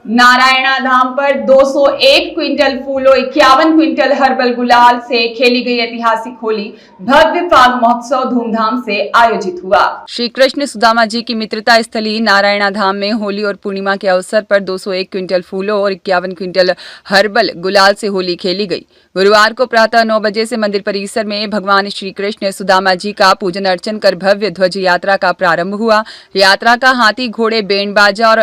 नारायणा धाम पर 201 क्विंटल फूलों 51 quintal herbal गुलाल से खेली गई ऐतिहासिक होली भव्य फाग महोत्सव धूमधाम से आयोजित हुआ। श्री कृष्ण सुदामा जी की मित्रता स्थली नारायणा धाम में होली और पूर्णिमा के अवसर पर 201 क्विंटल फूलों और 51 क्विंटल हर्बल गुलाल से होली खेली गई। गुरुवार को प्रातः 9 बजे से मंदिर परिसर में भगवान श्री कृष्ण सुदामा जी का पूजन अर्चन कर भव्य ध्वज यात्रा का प्रारंभ हुआ। यात्रा का हाथी घोड़े बैंड बाजा और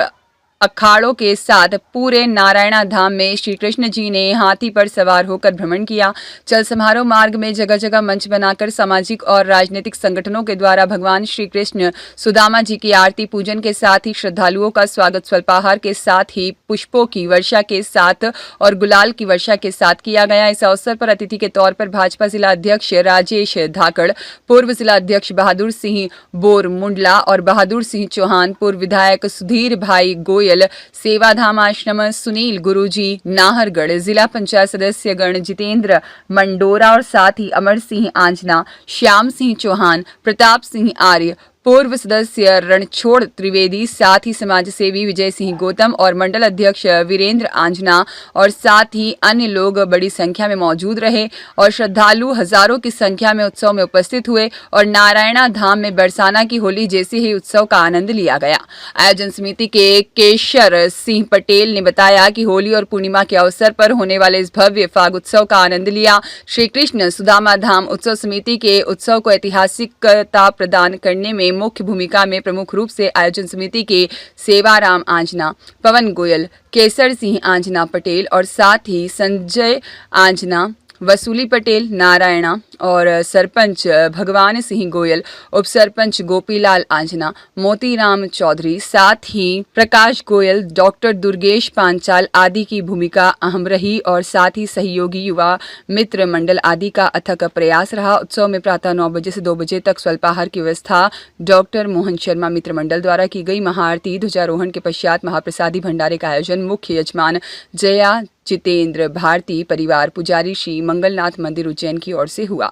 अखाड़ों के साथ पूरे नारायणा धाम में श्री कृष्ण जी ने हाथी पर सवार होकर भ्रमण किया। चल समारोह मार्ग में जगह जगह मंच बनाकर सामाजिक और राजनीतिक संगठनों के द्वारा भगवान श्री कृष्ण सुदामा जी की आरती पूजन के साथ ही श्रद्धालुओं का स्वागत स्वल्पाहार के साथ ही पुष्पों की वर्षा के साथ और गुलाल की वर्षा के साथ किया गया। इस अवसर पर अतिथि के तौर पर भाजपा जिला अध्यक्ष राजेश धाकड़, पूर्व जिला अध्यक्ष बहादुर सिंह बोर मुंडला और बहादुर सिंह चौहान, पूर्व विधायक सुधीर भाई गोयल, सेवाधाम आश्रम सुनील गुरुजी नाहरगढ़, जिला पंचायत सदस्य गण जितेंद्र मंडोरा और साथ ही अमर सिंह आंजना, श्याम सिंह चौहान, प्रताप सिंह आर्य, पूर्व सदस्य रणछोड़ त्रिवेदी, साथ ही समाज सेवी विजय सिंह गौतम और मंडल अध्यक्ष वीरेंद्र आंजना और साथ ही अन्य लोग बड़ी संख्या में मौजूद रहे और श्रद्धालु हजारों की संख्या में उत्सव में उपस्थित हुए और नारायणा धाम में बरसाना की होली जैसे ही उत्सव का आनंद लिया गया। आयोजन समिति के केशर सिंह पटेल ने बताया कि होली और पूर्णिमा के अवसर पर होने वाले इस भव्य फाग उत्सव का आनंद लिया। श्री कृष्ण सुदामा धाम उत्सव समिति के उत्सव को ऐतिहासिकता प्रदान करने में मुख्य भूमिका में प्रमुख रूप से आयोजन समिति के सेवाराम आंजना, पवन गोयल, केसर सिंह आंजना पटेल और साथ ही संजय आंजना, वसूली पटेल नारायणा और सरपंच भगवान सिंह गोयल, उप सरपंच गोपीलाल आंजना, मोतीराम चौधरी, साथ ही प्रकाश गोयल, डॉक्टर दुर्गेश पांचाल आदि की भूमिका अहम रही और साथ ही सहयोगी युवा मित्र मंडल आदि का अथक प्रयास रहा। उत्सव में प्रातः 9 बजे से 2 बजे तक स्वल्पाहार की व्यवस्था डॉक्टर मोहन शर्मा मित्र मंडल द्वारा की गई। महाआरती ध्वजारोहण के पश्चात महाप्रसादी भंडारे का आयोजन मुख्य यजमान जया जितेंद्र भारती परिवार पुजारी श्री मंगलनाथ मंदिर उज्जैन की ओर से हुआ।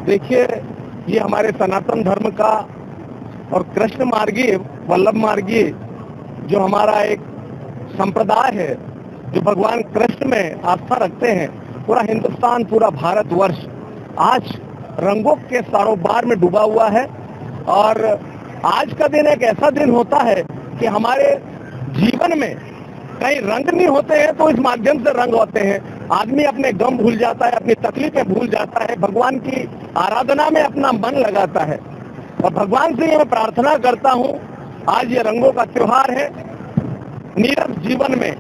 देखिए, ये हमारे सनातन धर्म का और कृष्ण मार्गीय वल्लभ मार्गीय जो हमारा एक संप्रदाय है, जो भगवान कृष्ण में आस्था रखते हैं, पूरा हिंदुस्तान, पूरा भारतवर्ष आज रंगों के सरोवर में डूबा हुआ है। और आज का दिन एक ऐसा दिन होता है कि हमारे जीवन में कहीं रंग नहीं होते हैं तो इस माध्यम से रंग होते हैं। आदमी अपने गम भूल जाता है, अपनी तकलीफें भूल जाता है, भगवान की आराधना में अपना मन लगाता है। और भगवान से मैं प्रार्थना करता हूँ, आज ये रंगों का त्योहार है। नीरस जीवन में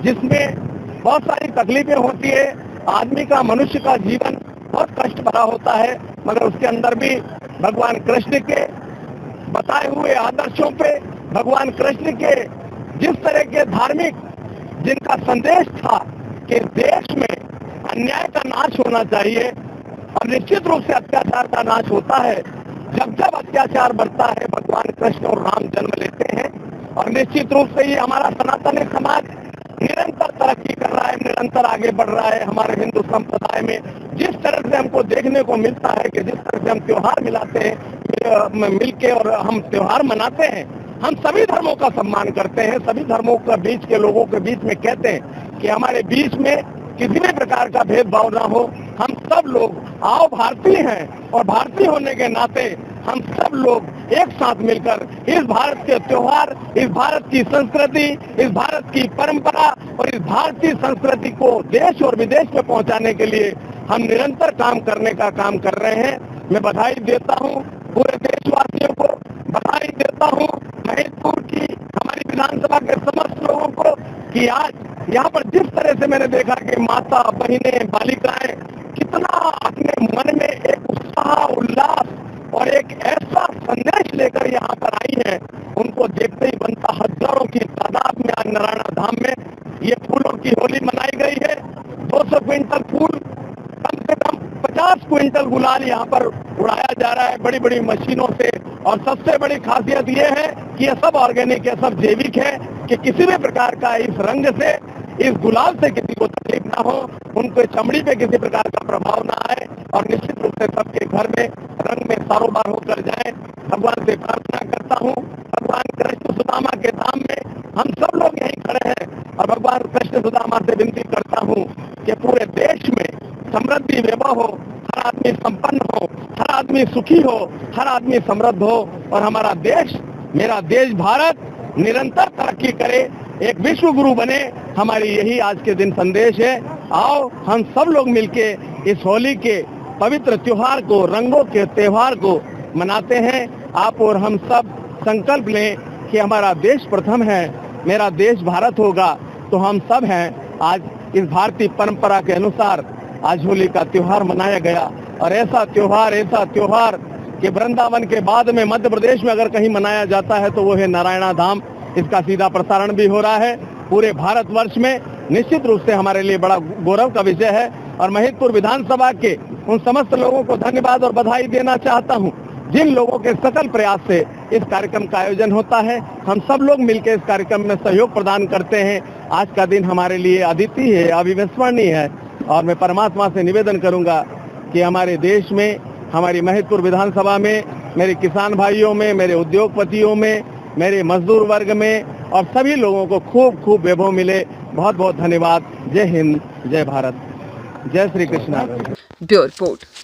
जिसमें बहुत सारी तकलीफें होती है, आदमी का, मनुष्य का जीवन बहुत कष्ट भरा होता है, मगर उसके अंदर भी भगवान कृष्ण के बताए हुए आदर्शों पे, भगवान कृष्ण के जिस तरह के धार्मिक जिनका संदेश था कि देश में अन्याय का नाश होना चाहिए और निश्चित रूप से अत्याचार का नाश होता है। जब जब अत्याचार बढ़ता है, भगवान कृष्ण और राम जन्म लेते हैं और निश्चित रूप से ये हमारा सनातन समाज निरंतर तरक्की कर रहा है, निरंतर आगे बढ़ रहा है। हमारे हिंदू संप्रदाय में जिस तरह से हमको देखने को मिलता है कि जिस तरह से हम त्योहार मिलाते हैं, मिलके और हम त्योहार मनाते हैं, हम सभी धर्मों का सम्मान करते हैं, सभी धर्मों के बीच के लोगों के बीच में कहते हैं कि हमारे बीच में किसी भी प्रकार का भेदभाव ना हो। हम सब लोग आओ भारतीय हैं और भारतीय होने के नाते हम सब लोग एक साथ मिलकर इस भारत के त्योहार, इस भारत की संस्कृति, इस भारत की परंपरा और इस भारतीय संस्कृति को देश और विदेश में पहुंचाने के लिए हम निरंतर काम करने का काम कर रहे हैं। मैं बधाई देता हूं पूरे देशवासियों को, बधाई देता हूं महेशपुर की हमारी विधानसभा के समस्त लोगों को कि आज यहाँ पर जिस तरह से मैंने देखा कि माता, बहनें, बालिकाएं कितना अपने मन में एक उत्साह, उल्लास और एक ऐसा संदेश लेकर यहाँ पर आई है, उनको देखते ही बनता हजारों की तादाद में आज नारायणा धाम में ये फूलों की होली मनाई गई है। 200 क्विंटल फूल, कम से कम 50 क्विंटल गुलाल यहाँ पर उड़ाया जा रहा है बड़ी बड़ी मशीनों से। और सबसे बड़ी खासियत ये है कि ये सब ऑर्गेनिक है, सब जैविक है, कि किसी भी प्रकार का इस रंग से, इस गुलाल से किसी को तकलीफ ना हो, उनके चमड़ी पे किसी प्रकार का प्रभाव ना आए और निश्चित रूप से सबके घर में रंग में सारोबार होकर जाए। भगवान से प्रार्थना करता हूँ, भगवान कृष्ण सुदामा के धाम में हम सब लोग यहीं खड़े हैं, और भगवान कृष्ण सुदामा से विनती करता हूँ कि पूरे देश में समृद्धि वैभव हो, हर आदमी संपन्न हो, हर आदमी सुखी हो, हर आदमी समृद्ध हो और हमारा देश, मेरा देश भारत निरंतर तरक्की करे, एक विश्व गुरु बने। हमारी यही आज के दिन संदेश है। आओ हम सब लोग मिलके इस होली के पवित्र त्योहार को, रंगों के त्योहार को मनाते हैं। आप और हम सब संकल्प लें कि हमारा देश प्रथम है, मेरा देश भारत होगा। तो हम सब हैं आज इस भारतीय परंपरा के अनुसार आज होली का त्योहार मनाया गया। और ऐसा त्योहार कि वृंदावन के बाद में मध्य प्रदेश में अगर कहीं मनाया जाता है तो वो है नारायणा धाम। इसका सीधा प्रसारण भी हो रहा है पूरे भारतवर्ष में। निश्चित रूप से हमारे लिए बड़ा गौरव का विषय है और महिदपुर विधानसभा के उन समस्त लोगों को धन्यवाद और बधाई देना चाहता हूं जिन लोगों के सकल प्रयास से इस कार्यक्रम का आयोजन होता है। हम सब लोग मिलकर इस कार्यक्रम में सहयोग प्रदान करते हैं। आज का दिन हमारे लिए अद्वितीय है, अविस्मरणीय है और मैं परमात्मा से निवेदन करूंगा कि हमारे देश में, हमारी महिदपुर विधानसभा में, मेरे किसान भाइयों में, मेरे उद्योगपतियों में, मेरे मजदूर वर्ग में और सभी लोगों को खूब खूब वैभव मिले। बहुत बहुत धन्यवाद। जय हिंद, जय भारत, जय श्री कृष्ण। Bureau report.